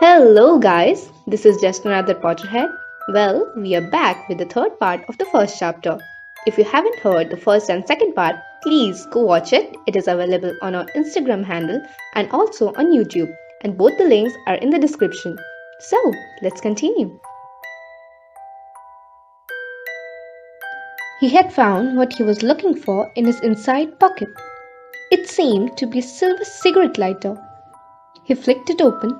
Hello, guys. This is just another Potterhead. Well, we are back with the third part of the first chapter. If you haven't heard the first and second part, please go watch it. It is available on our Instagram handle and also on YouTube, and both the links are in the description. So, let's continue. He had found what he was looking for in his inside pocket. It seemed to be a silver cigarette lighter. He flicked it open,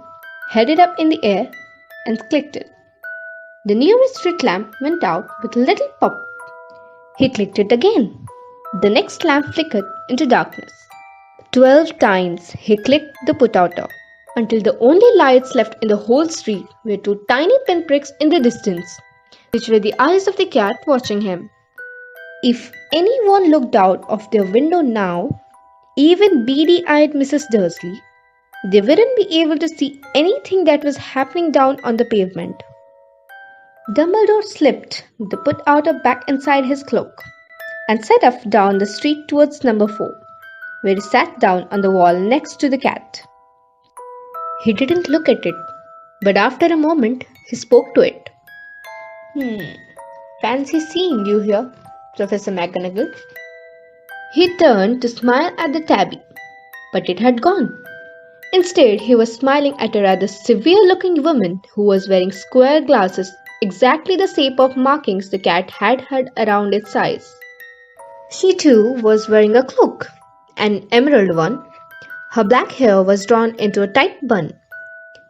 held it up in the air, and clicked it. The nearest street lamp went out with a little pop. He clicked it again. The next lamp flickered into darkness. 12 times he clicked the put-outer, until the only lights left in the whole street were two tiny pinpricks in the distance, which were the eyes of the cat watching him. If anyone looked out of their window now, even beady-eyed Mrs. Dursley, they wouldn't be able to see anything that was happening down on the pavement. Dumbledore slipped the put-outer back inside his cloak and set off down the street towards number 4, where he sat down on the wall next to the cat. He didn't look at it, but after a moment he spoke to it. Fancy seeing you here, Professor McGonagall. He turned to smile at the tabby, but it had gone. Instead, he was smiling at a rather severe-looking woman who was wearing square glasses, exactly the shape of markings the cat had had around its eyes. She too was wearing a cloak, an emerald one. Her black hair was drawn into a tight bun.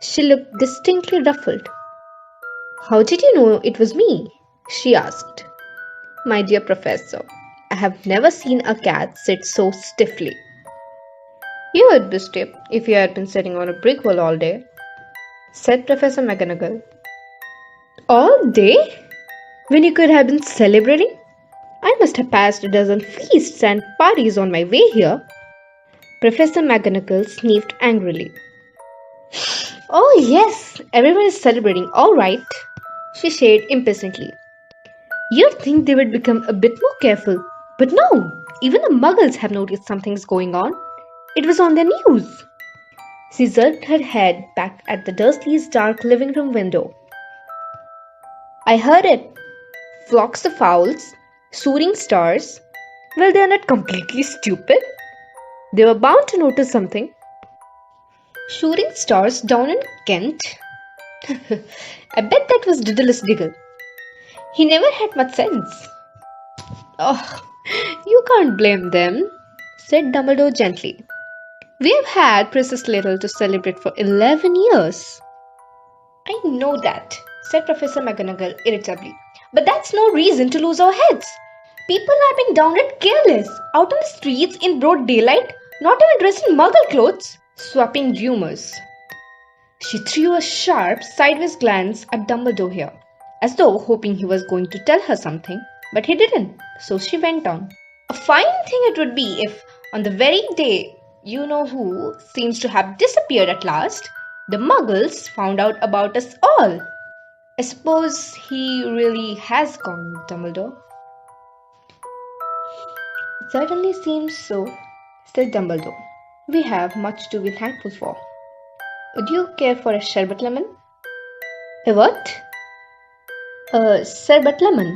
She looked distinctly ruffled. "How did you know it was me?" she asked. "My dear Professor, I have never seen a cat sit so stiffly." "You would be stiff if you had been sitting on a brick wall all day," said Professor McGonagall. "All day? When you could have been celebrating? I must have passed a dozen feasts and parties on my way here." Professor McGonagall sniffed angrily. "Oh yes, everyone is celebrating, all right," she said impatiently. "You'd think they would become a bit more careful, but no, even the Muggles have noticed something's going on. It was on the news." She jerked her head back at the Dursleys' dark living room window. "I heard it. Flocks of owls, shooting stars. Well, they're not completely stupid. They were bound to notice something." "Shooting stars down in Kent?" "I bet that was Diddless Diggle. He never had much sense." "Oh, you can't blame them," said Dumbledore gently. "We've had Princess Little to celebrate for 11 years. "I know that," said Professor McGonagall irritably. "But that's no reason to lose our heads. People are being downright careless, out on the streets in broad daylight, not even dressed in Muggle clothes, swapping rumours." She threw a sharp, sideways glance at Dumbledore here, as though hoping he was going to tell her something, but he didn't, so she went on. "A fine thing it would be if, on the very day you-know-who seems to have disappeared at last, the Muggles found out about us all." "I suppose he really has gone, Dumbledore." "It certainly seems so," said Dumbledore. "We have much to be thankful for. Would you care for a sherbet lemon?" "A what?" "A sherbet lemon.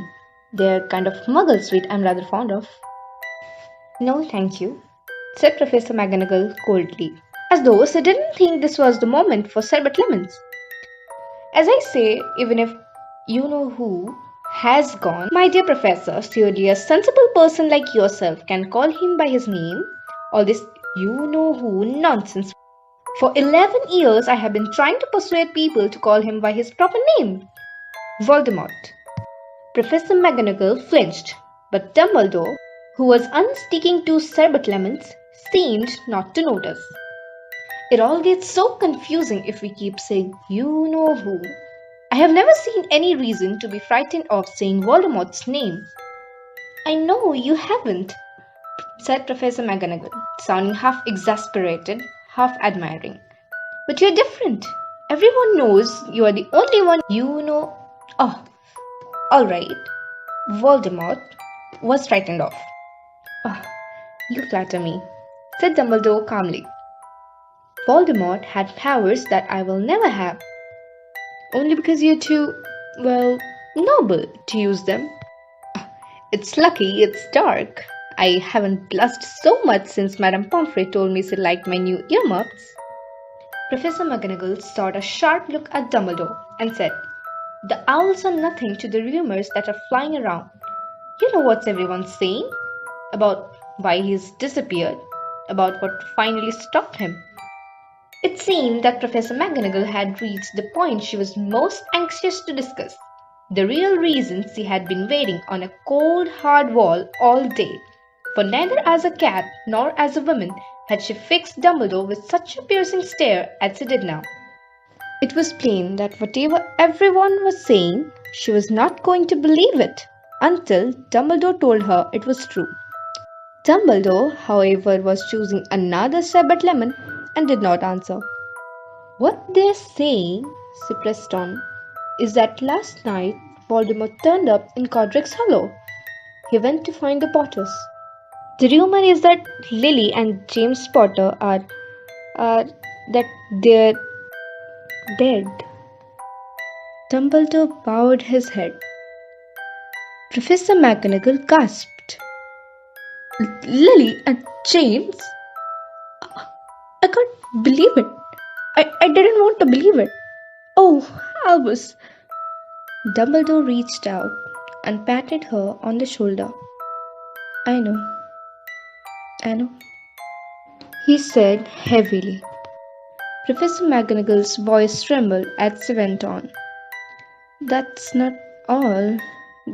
They're kind of Muggle sweet I'm rather fond of." "No, thank you," said Professor McGonagall coldly, as though she didn't think this was the moment for sherbet lemons. "As I say, even if you-know-who has gone, my dear Professor, surely a sensible person like yourself can call him by his name. All this you-know-who nonsense. For 11 years I have been trying to persuade people to call him by his proper name. Voldemort." Professor McGonagall flinched, but Dumbledore, who was unsticking 2 sherbet lemons, seemed not to notice. "It all gets so confusing if we keep saying you-know-who. I have never seen any reason to be frightened of saying Voldemort's name." "I know you haven't," said Professor McGonagall, sounding half exasperated, half admiring. "But you're different. Everyone knows you are the only one you know." "Oh, all right." Voldemort was frightened of. "Oh, you flatter me," said Dumbledore calmly. "Voldemort had powers that I will never have. Only because you're too, well, noble to use them. It's lucky it's dark. I haven't blushed so much since Madame Pomfrey told me she liked my new earmuffs. Professor McGonagall shot a sharp look at Dumbledore and said, "The owls are nothing to the rumors that are flying around. You know what everyone's saying? About why he's disappeared, about what finally stopped him." It seemed that Professor McGonagall had reached the point she was most anxious to discuss. The real reason she had been waiting on a cold, hard wall all day. For neither as a cat nor as a woman had she fixed Dumbledore with such a piercing stare as she did now. It was plain that whatever everyone was saying, she was not going to believe it until Dumbledore told her it was true. Dumbledore, however, was choosing another sherbet lemon and did not answer. "What they're saying," she pressed on, "is that last night Voldemort turned up in Godric's Hollow. He went to find the Potters. The rumor is that Lily and James Potter are that they're dead." Dumbledore bowed his head. Professor McGonagall gasped. "Lily and James? I can't believe it. I didn't want to believe it. Oh, Albus." Dumbledore reached out and patted her on the shoulder. I know, he said heavily. Professor McGonagall's voice trembled as she went on. "That's not all.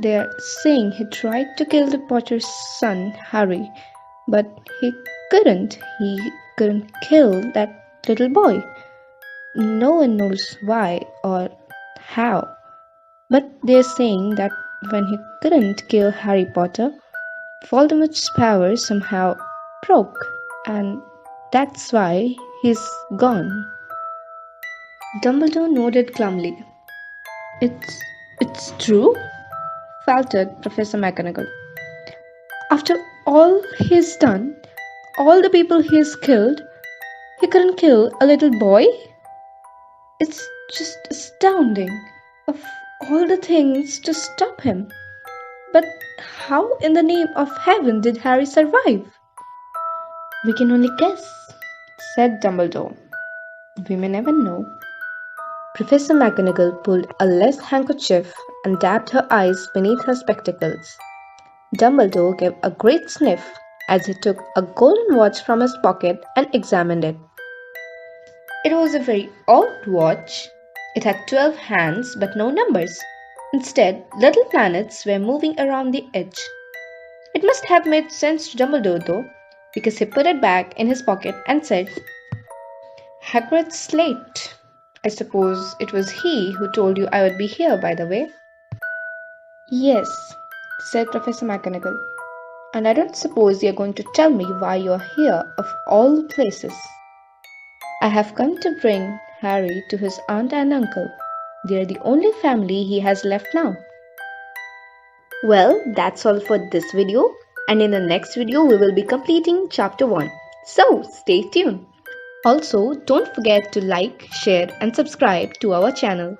They're saying he tried to kill the Potter's son, Harry, but he couldn't. He couldn't kill that little boy. No one knows why or how, but they're saying that when he couldn't kill Harry Potter, Voldemort's power somehow broke, and that's why he's gone." Dumbledore nodded glumly. It's true?" faltered Professor McGonagall. "After all he's done, all the people he's killed, he couldn't kill a little boy? It's just astounding. Of all the things to stop him. But how in the name of heaven did Harry survive?" "We can only guess," said Dumbledore. "We may never know." Professor McGonagall pulled a lace handkerchief and dabbed her eyes beneath her spectacles. Dumbledore gave a great sniff as he took a golden watch from his pocket and examined it. It was a very odd watch. It had 12 hands but no numbers. Instead, little planets were moving around the edge. It must have made sense to Dumbledore though, because he put it back in his pocket and said, "Hagrid's slate. I suppose it was he who told you I would be here, by the way." "Yes," said Professor McGonagall. "And I don't suppose you're going to tell me why you're here of all the places." "I have come to bring Harry to his aunt and uncle. They're the only family he has left now." Well, that's all for this video, and in the next video we will be completing chapter 1. So, stay tuned. Also, don't forget to like, share and subscribe to our channel.